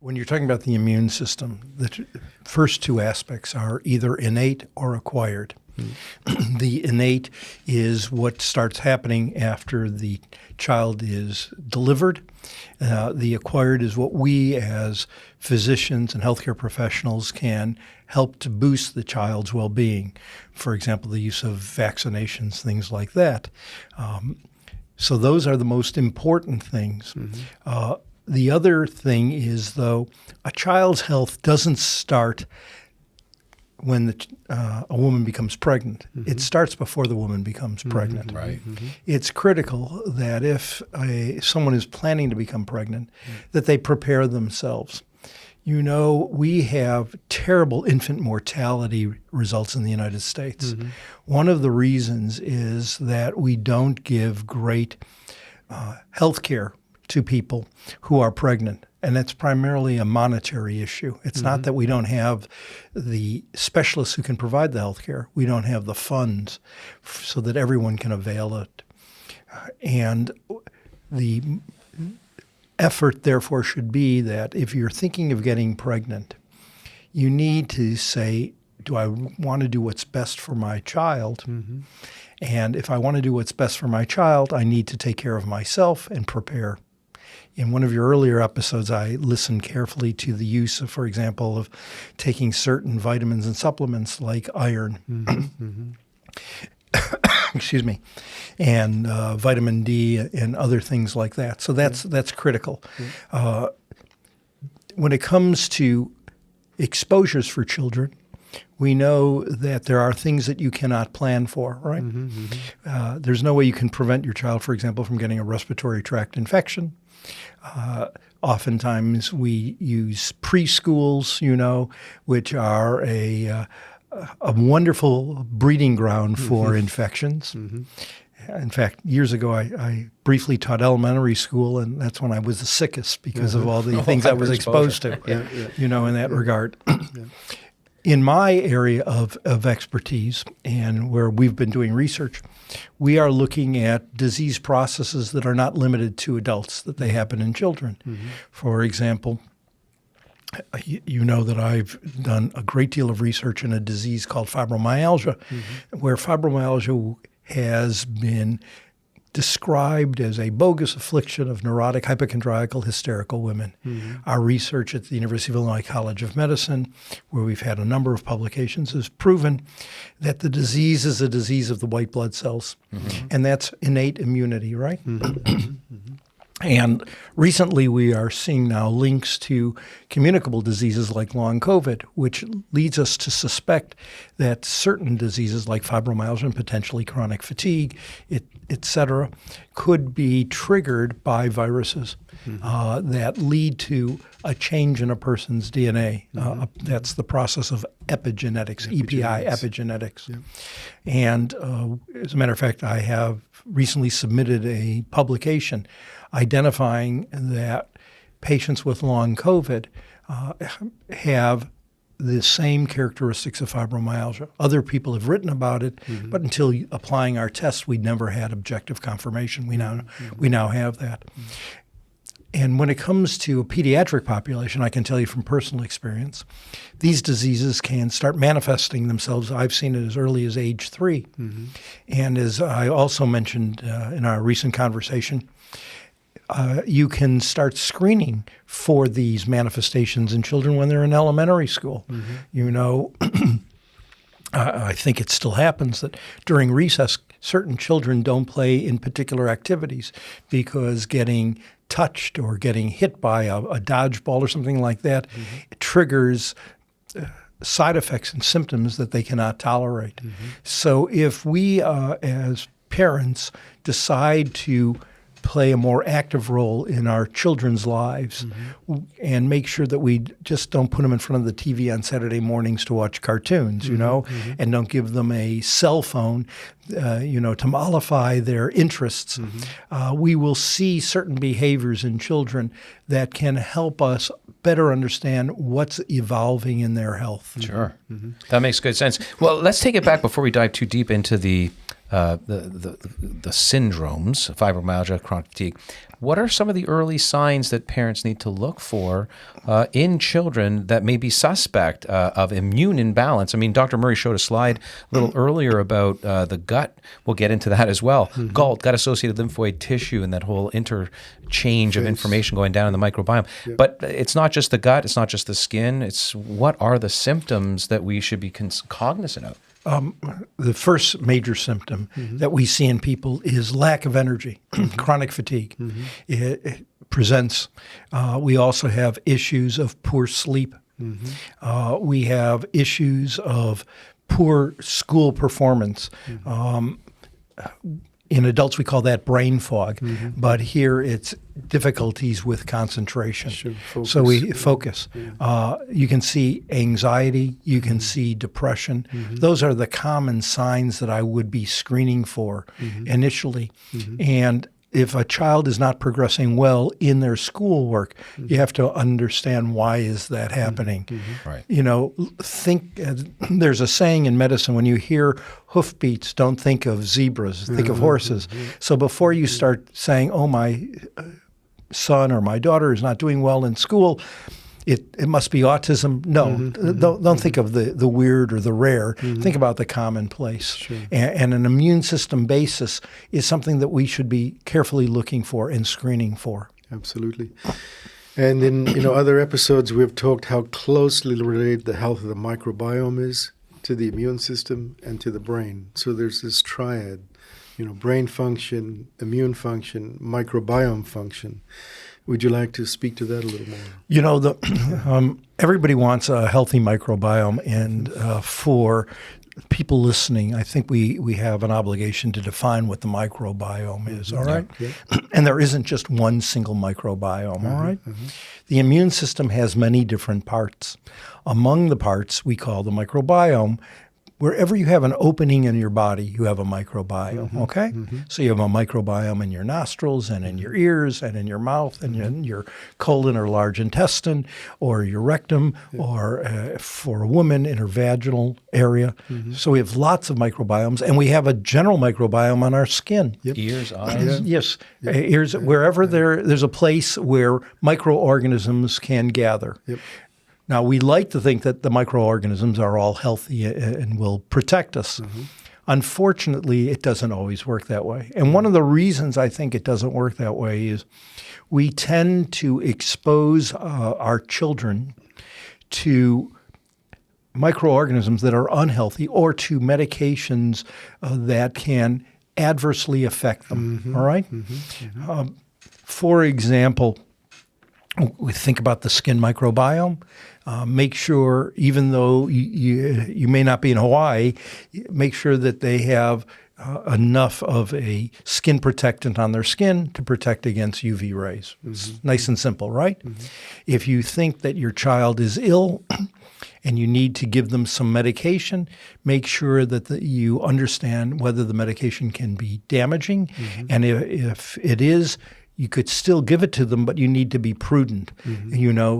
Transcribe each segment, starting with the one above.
When you're talking about the immune system, the first two aspects are either innate or acquired. The innate is what starts happening after the child is delivered. The acquired is what we as physicians and healthcare professionals can help to boost the child's well-being. For example, the use of vaccinations, things like that. So those are the most important things. The other thing is, though, a child's health doesn't start when a woman becomes pregnant. It starts before the woman becomes pregnant. Right. It's critical that if someone is planning to become pregnant, that they prepare themselves. You know, we have terrible infant mortality results in the United States. One of the reasons is that we don't give great health care to people who are pregnant. And that's primarily a monetary issue. It's not that we don't have the specialists who can provide the health care. We don't have the funds so that everyone can avail it. And the effort, therefore, should be that if you're thinking of getting pregnant, you need to say, do I want to do what's best for my child? And if I want to do what's best for my child, I need to take care of myself and prepare. In one of your earlier episodes, I listened carefully to the use of, for example, of taking certain vitamins and supplements like iron, excuse me, and vitamin D and other things like that. So that's critical. When it comes to exposures for children, we know that there are things that you cannot plan for, right? There's no way you can prevent your child, for example, from getting a respiratory tract infection. Oftentimes we use preschools, you know, which are a wonderful breeding ground for infections. In fact, years ago, I briefly taught elementary school, and that's when I was the sickest because of all the things I was exposed to, you know, in that regard. In my area of expertise and where we've been doing research, we are looking at disease processes that are not limited to adults, that they happen in children. For example, you know that I've done a great deal of research in a disease called fibromyalgia, where fibromyalgia has been described as a bogus affliction of neurotic, hypochondriacal, hysterical women. Our research at the University of Illinois College of Medicine, where we've had a number of publications, has proven that the disease is a disease of the white blood cells, and that's innate immunity, right? And recently we are seeing now links to communicable diseases like long COVID, which leads us to suspect that certain diseases like fibromyalgia and potentially chronic fatigue, et cetera, could be triggered by viruses that lead to a change in a person's DNA. That's the process of epigenetics, EPI, epigenetics. And as a matter of fact, I have recently submitted a publication identifying that patients with long COVID have the same characteristics of fibromyalgia. Other people have written about it, but until applying our tests, we never had objective confirmation. We now have that. And when it comes to a pediatric population, I can tell you from personal experience, these diseases can start manifesting themselves. I've seen it as early as age 3. And as I also mentioned in our recent conversation, you can start screening for these manifestations in children when they're in elementary school. You know, I think it still happens that during recess, certain children don't play in particular activities because getting touched or getting hit by a dodgeball or something like that triggers side effects and symptoms that they cannot tolerate. So if we as parents decide to play a more active role in our children's lives and make sure that we just don't put them in front of the TV on Saturday mornings to watch cartoons, you know, and don't give them a cell phone, you know, to mollify their interests. We will see certain behaviors in children that can help us better understand what's evolving in their health. Sure. That makes good sense. Well, let's take it back before we dive too deep into the the syndromes, fibromyalgia, chronic fatigue, what are some of the early signs that parents need to look for in children that may be suspect of immune imbalance? I mean, Dr. Murray showed a slide a little earlier about the gut. We'll get into that as well. GALT, gut-associated lymphoid tissue, and that whole interchange of information going down in the microbiome. Yep. But it's not just the gut. It's not just the skin. It's what are the symptoms that we should be cognizant of? The first major symptom that we see in people is lack of energy, chronic fatigue. It presents. We also have issues of poor sleep. We have issues of poor school performance. In adults, we call that brain fog, but here it's difficulties with concentration. Focus. So we focus. You can see anxiety. You can see depression. Those are the common signs that I would be screening for initially. And if a child is not progressing well in their schoolwork, you have to understand why is that happening. Right. You know, there's a saying in medicine, when you hear hoofbeats, don't think of zebras, think of horses. So before you start saying, oh, my son or my daughter is not doing well in school, it must be autism. No, don't think of the weird or the rare. Think about the commonplace. Sure. And an immune system basis is something that we should be carefully looking for and screening for. Absolutely. And in other episodes, we've talked how closely related the health of the microbiome is to the immune system and to the brain. So there's this triad, brain function, immune function, microbiome function. Would you like to speak to that a little more? Everybody wants a healthy microbiome, and for people listening, I think we have an obligation to define what the microbiome is, all right? Yeah. And there isn't just one single microbiome, all right? The immune system has many different parts. Among the parts we call the microbiome. Wherever you have an opening in your body, you have a microbiome, okay? So you have a microbiome in your nostrils and in your ears and in your mouth and in your colon or large intestine or your rectum or for a woman in her vaginal area. So we have lots of microbiomes, and we have a general microbiome on our skin. Ears, eyes. Yes, ears. Wherever there's a place where microorganisms can gather. Now, we like to think that the microorganisms are all healthy and will protect us. Unfortunately, it doesn't always work that way. And one of the reasons I think it doesn't work that way is we tend to expose our children to microorganisms that are unhealthy or to medications that can adversely affect them, all right? For example, we think about the skin microbiome. Make sure, even though you may not be in Hawaii, make sure that they have enough of a skin protectant on their skin to protect against UV rays. It's nice and simple, right? If you think that your child is ill and you need to give them some medication, make sure that you understand whether the medication can be damaging. And if it is, you could still give it to them, but you need to be prudent,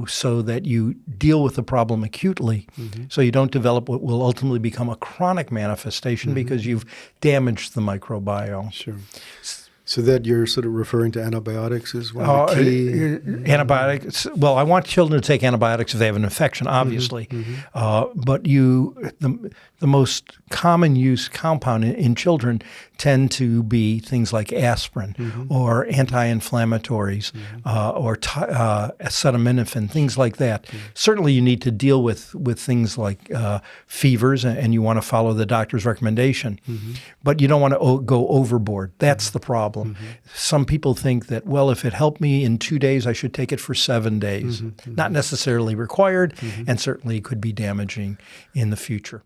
so that you deal with the problem acutely, so you don't develop what will ultimately become a chronic manifestation because you've damaged the microbiome. Sure. So that you're sort of referring to antibiotics as one of the key? Antibiotics. Well, I want children to take antibiotics if they have an infection, obviously. But the most common use compound in children tend to be things like aspirin or anti-inflammatories or acetaminophen, things like that. Certainly you need to deal with things like fevers, and you want to follow the doctor's recommendation. But you don't want to go overboard. That's the problem. Some people think that, well, if it helped me in 2 days, I should take it for 7 days. Not necessarily required, and certainly could be damaging in the future.